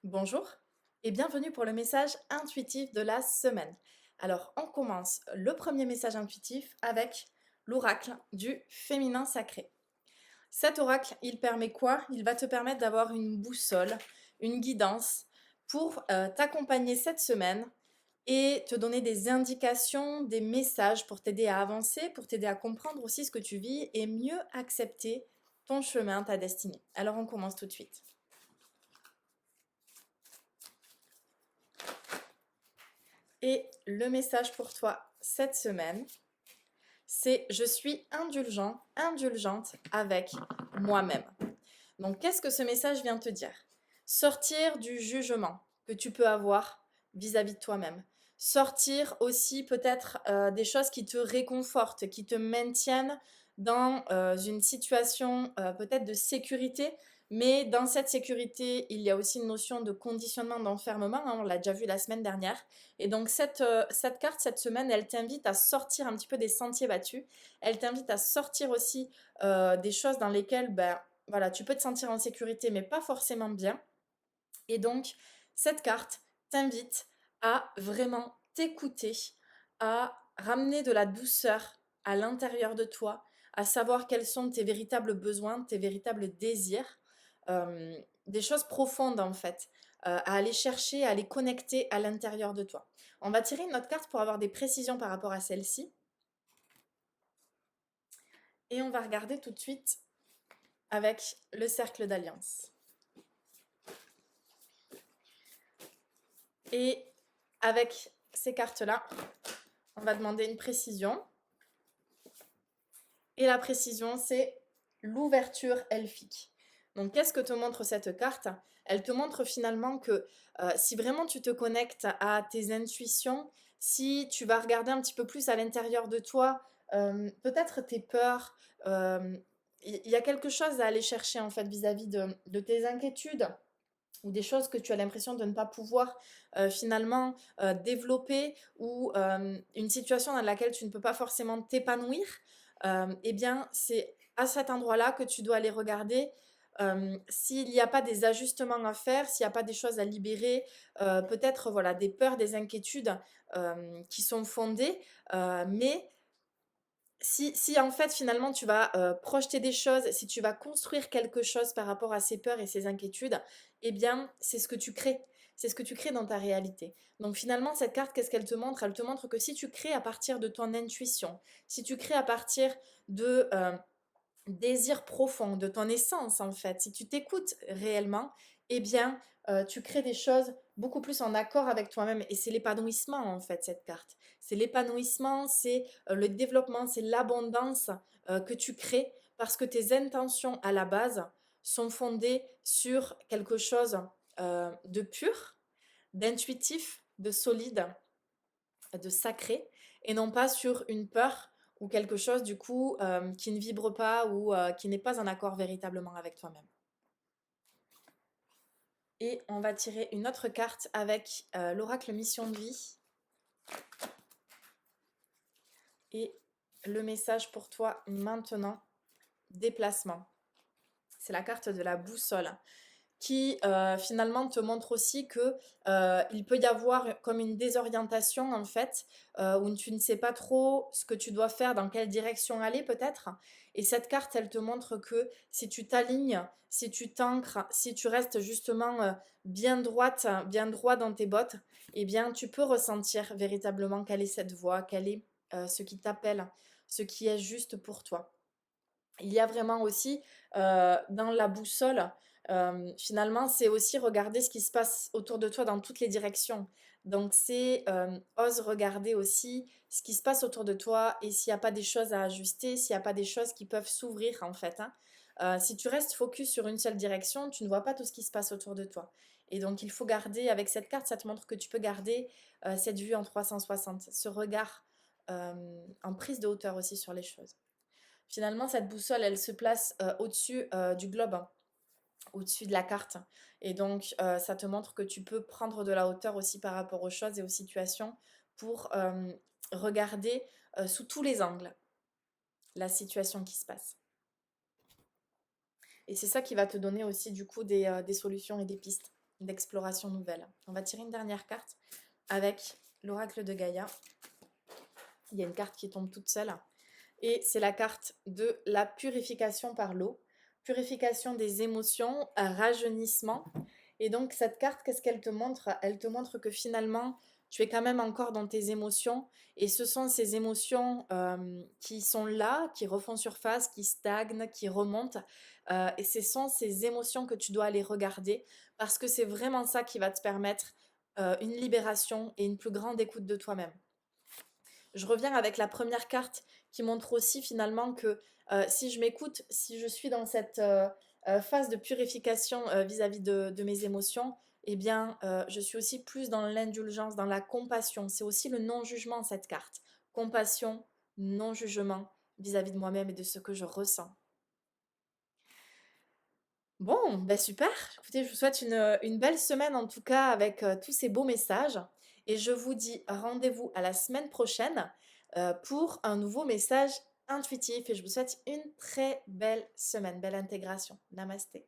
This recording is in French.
Bonjour et bienvenue pour le message intuitif de la semaine. Alors, on commence le premier message intuitif avec l'oracle du féminin sacré. Cet oracle, il permet quoi? Il va te permettre d'avoir une boussole, une guidance pour t'accompagner cette semaine et te donner des indications, des messages pour t'aider à avancer, pour t'aider à comprendre aussi ce que tu vis et mieux accepter ton chemin, ta destinée. Alors, on commence tout de suite. Et le message pour toi cette semaine, c'est je suis indulgent, indulgente avec moi-même. Donc, qu'est-ce que ce message vient te dire? Sortir du jugement que tu peux avoir vis-à-vis de toi-même. Sortir aussi peut-être des choses qui te réconfortent, qui te maintiennent dans une situation peut-être de sécurité, mais dans cette sécurité, il y a aussi une notion de conditionnement, d'enfermement, hein, on l'a déjà vu la semaine dernière. Et donc cette carte, cette semaine, elle t'invite à sortir un petit peu des sentiers battus, elle t'invite à sortir aussi des choses dans lesquelles voilà, tu peux te sentir en sécurité, mais pas forcément bien. Et donc, cette carte t'invite à vraiment t'écouter, à ramener de la douceur à l'intérieur de toi, à savoir quels sont tes véritables besoins, tes véritables désirs, des choses profondes en fait, à aller chercher, à les connecter à l'intérieur de toi. On va tirer une autre carte pour avoir des précisions par rapport à celle-ci. Et on va regarder tout de suite avec le cercle d'alliance. Et avec ces cartes-là, on va demander une précision. Et la précision, c'est l'ouverture elfique. Donc, qu'est-ce que te montre cette carte? Elle te montre finalement que si vraiment tu te connectes à tes intuitions, si tu vas regarder un petit peu plus à l'intérieur de toi, peut-être tes peurs, il y a quelque chose à aller chercher en fait vis-à-vis de tes inquiétudes ou des choses que tu as l'impression de ne pas pouvoir finalement développer ou une situation dans laquelle tu ne peux pas forcément t'épanouir, eh bien c'est à cet endroit-là que tu dois aller regarder s'il n'y a pas des ajustements à faire, s'il n'y a pas des choses à libérer, peut-être voilà des peurs, des inquiétudes qui sont fondées, mais si en fait finalement tu vas projeter des choses, si tu vas construire quelque chose par rapport à ces peurs et ces inquiétudes, eh bien c'est ce que tu crées. C'est ce que tu crées dans ta réalité. Donc finalement, cette carte, qu'est-ce qu'elle te montre? Elle te montre que si tu crées à partir de ton intuition, si tu crées à partir de désir profond, de ton essence en fait, si tu t'écoutes réellement, eh bien tu crées des choses beaucoup plus en accord avec toi-même et c'est l'épanouissement en fait cette carte. C'est l'épanouissement, c'est le développement, c'est l'abondance que tu crées parce que tes intentions à la base sont fondées sur quelque chose de pur, d'intuitif, de solide, de sacré et non pas sur une peur ou quelque chose du coup qui ne vibre pas ou qui n'est pas en accord véritablement avec toi-même. Et on va tirer une autre carte avec l'oracle mission de vie et le message pour toi maintenant, déplacement. C'est la carte de la boussole qui finalement te montre aussi que il peut y avoir comme une désorientation en fait, où tu ne sais pas trop ce que tu dois faire, dans quelle direction aller peut-être. Et cette carte, elle te montre que si tu t'alignes, si tu t'ancres, si tu restes justement bien droite, bien droit dans tes bottes, eh bien tu peux ressentir véritablement quelle est cette voie, quel est ce qui t'appelle, ce qui est juste pour toi. Il y a vraiment aussi dans la boussole, finalement, c'est aussi regarder ce qui se passe autour de toi dans toutes les directions. Donc c'est ose regarder aussi ce qui se passe autour de toi et s'il n'y a pas des choses à ajuster, s'il n'y a pas des choses qui peuvent s'ouvrir en fait, hein. Si tu restes focus sur une seule direction, tu ne vois pas tout ce qui se passe autour de toi. Et donc il faut garder, avec cette carte, ça te montre que tu peux garder cette vue en 360, ce regard en prise de hauteur aussi sur les choses. Finalement, cette boussole, elle se place au-dessus du globe, hein, au-dessus de la carte. Et donc, ça te montre que tu peux prendre de la hauteur aussi par rapport aux choses et aux situations pour regarder sous tous les angles la situation qui se passe. Et c'est ça qui va te donner aussi du coup des solutions et des pistes. d'exploration nouvelle. On va tirer une dernière carte avec l'oracle de Gaïa. Il y a une carte qui tombe toute seule et c'est la carte de la purification par l'eau. Purification des émotions, rajeunissement. Et donc cette carte, qu'est-ce qu'elle te montre? Elle te montre que finalement, tu es quand même encore dans tes émotions et ce sont ces émotions qui sont là, qui refont surface, qui stagnent, qui remontent. Et ce sont ces émotions que tu dois aller regarder parce que c'est vraiment ça qui va te permettre une libération et une plus grande écoute de toi-même. Je reviens avec la première carte qui montre aussi finalement que si je m'écoute, si je suis dans cette phase de purification vis-à-vis de mes émotions, eh bien, je suis aussi plus dans l'indulgence, dans la compassion. C'est aussi le non-jugement, cette carte. Compassion, non-jugement vis-à-vis de moi-même et de ce que je ressens. Bon, ben super. Écoutez, je vous souhaite une belle semaine en tout cas avec tous ces beaux messages. Et je vous dis rendez-vous à la semaine prochaine pour un nouveau message intuitif. Et je vous souhaite une très belle semaine, belle intégration. Namasté.